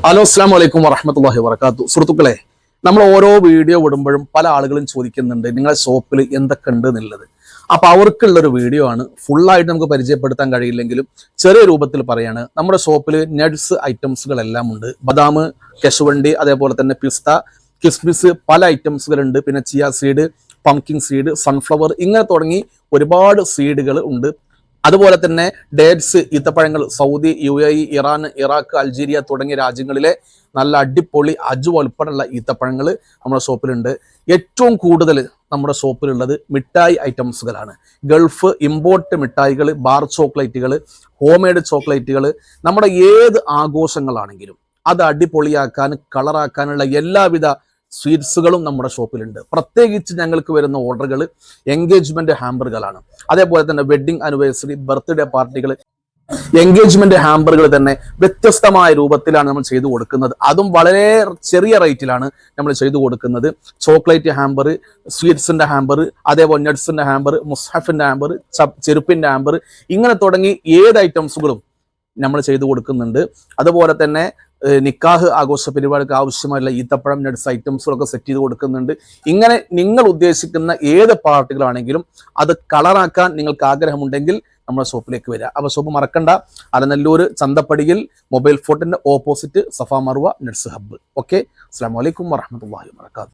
Hello അസ്സലാമു അലൈക്കും വറഹ്മത്തുള്ളാഹി വബറകാതുഹു. സുഹൃത്തുക്കളെ, നമ്മൾ ഓരോ വീഡിയോ വിടുമ്പോഴും പല ആളുകളും ചോദിക്കുന്നുണ്ട് നിങ്ങളെ ഷോപ്പിൽ എന്തൊക്കെ ഉണ്ട് എന്നുള്ളത്. അപ്പൊ അവർക്കുള്ളൊരു വീഡിയോ ആണ്. ഫുള്ളായിട്ട് നമുക്ക് പരിചയപ്പെടുത്താൻ കഴിയില്ലെങ്കിലും ചെറിയ രൂപത്തിൽ പറയാണ്. നമ്മുടെ ഷോപ്പിൽ നട്സ് ഐറ്റംസുകളെല്ലാം ഉണ്ട്. ബദാം, കശുവണ്ടി, അതേപോലെ തന്നെ പിസ്ത, കിസ്മിസ്, പല ഐറ്റംസുകളുണ്ട്. പിന്നെ chia seed, pumpkin seed, sunflower, ഇങ്ങനെ തുടങ്ങി ഒരുപാട് സീഡുകൾ ഉണ്ട്. അതുപോലെ തന്നെ ഡേറ്റ്സ്, ഈത്തപ്പഴങ്ങൾ, Saudi, UAE, Iran, Iraq, Algeria തുടങ്ങിയ രാജ്യങ്ങളിലെ നല്ല അടിപൊളി അജു ഉൾപ്പെടെയുള്ള ഈത്തപ്പഴങ്ങൾ നമ്മുടെ ഷോപ്പിലുണ്ട്. ഏറ്റവും കൂടുതൽ നമ്മുടെ ഷോപ്പിലുള്ളത് മിഠായി ഐറ്റംസുകളാണ്. ഗൾഫ് ഇമ്പോർട്ട് മിഠായികൾ, ബാർ ചോക്ലേറ്റുകൾ, ഹോം മെയ്ഡ് ചോക്ലേറ്റുകൾ, നമ്മുടെ ഏത് ആഘോഷങ്ങളാണെങ്കിലും അത് അടിപൊളിയാക്കാൻ, കളറാക്കാനുള്ള എല്ലാവിധ സ്വീറ്റ്സുകളും നമ്മുടെ ഷോപ്പിലുണ്ട്. പ്രത്യേകിച്ച് ഞങ്ങൾക്ക് വരുന്ന ഓർഡറുകൾ എൻഗേജ്മെന്റ് ഹാമ്പറുകളാണ്. അതേപോലെ തന്നെ വെഡിങ് ആനിവേഴ്സറി, ബർത്ത്ഡേ പാർട്ടികൾ, എൻഗേജ്മെന്റ് ഹാമ്പറുകൾ തന്നെ വ്യത്യസ്തമായ രൂപത്തിലാണ് നമ്മൾ ചെയ്തു കൊടുക്കുന്നത്. അതും വളരെ ചെറിയ റേറ്റിലാണ് നമ്മൾ ചെയ്തു കൊടുക്കുന്നത്. ചോക്ലേറ്റ് ഹാമ്പർ, സ്വീറ്റ്സിന്റെ ഹാമ്പർ, അതേപോലെ നട്സിന്റെ ഹാമ്പർ, മുസ്ഹഫിന്റെ ഹാമ്പർ, ചെരുപ്പിന്റെ ഹാമ്പർ, ഇങ്ങനെ തുടങ്ങി ഏത് ഐറ്റംസുകളും നമ്മൾ ചെയ്തു കൊടുക്കുന്നുണ്ട്. അതുപോലെ തന്നെ നിക്കാഹ് ആഘോഷ പരിപാടിക്ക് ആവശ്യമായുള്ള ഈത്തപ്പഴം, നട്സ് ഐറ്റംസുകളൊക്കെ സെറ്റ് ചെയ്ത് കൊടുക്കുന്നുണ്ട്. ഇങ്ങനെ നിങ്ങൾ ഉദ്ദേശിക്കുന്ന ഏത് പാർട്ടികളാണെങ്കിലും അത് കളറാക്കാൻ നിങ്ങൾക്ക് ആഗ്രഹമുണ്ടെങ്കിൽ നമ്മുടെ ഷോപ്പിലേക്ക് വരിക. അപ്പോൾ ഷോപ്പ് മറക്കണ്ട, അലനല്ലൂർ ചന്തപ്പടിയിൽ മൊബൈൽ ഫോർട്ടിന്റെ ഓപ്പോസിറ്റ് സഫ മർവ നട്സ് ഹബ്ബ്. ഓക്കെ, അസ്സലാമു അലൈക്കും വറഹ്മത്തുള്ളാഹി വബറകാതുഹു.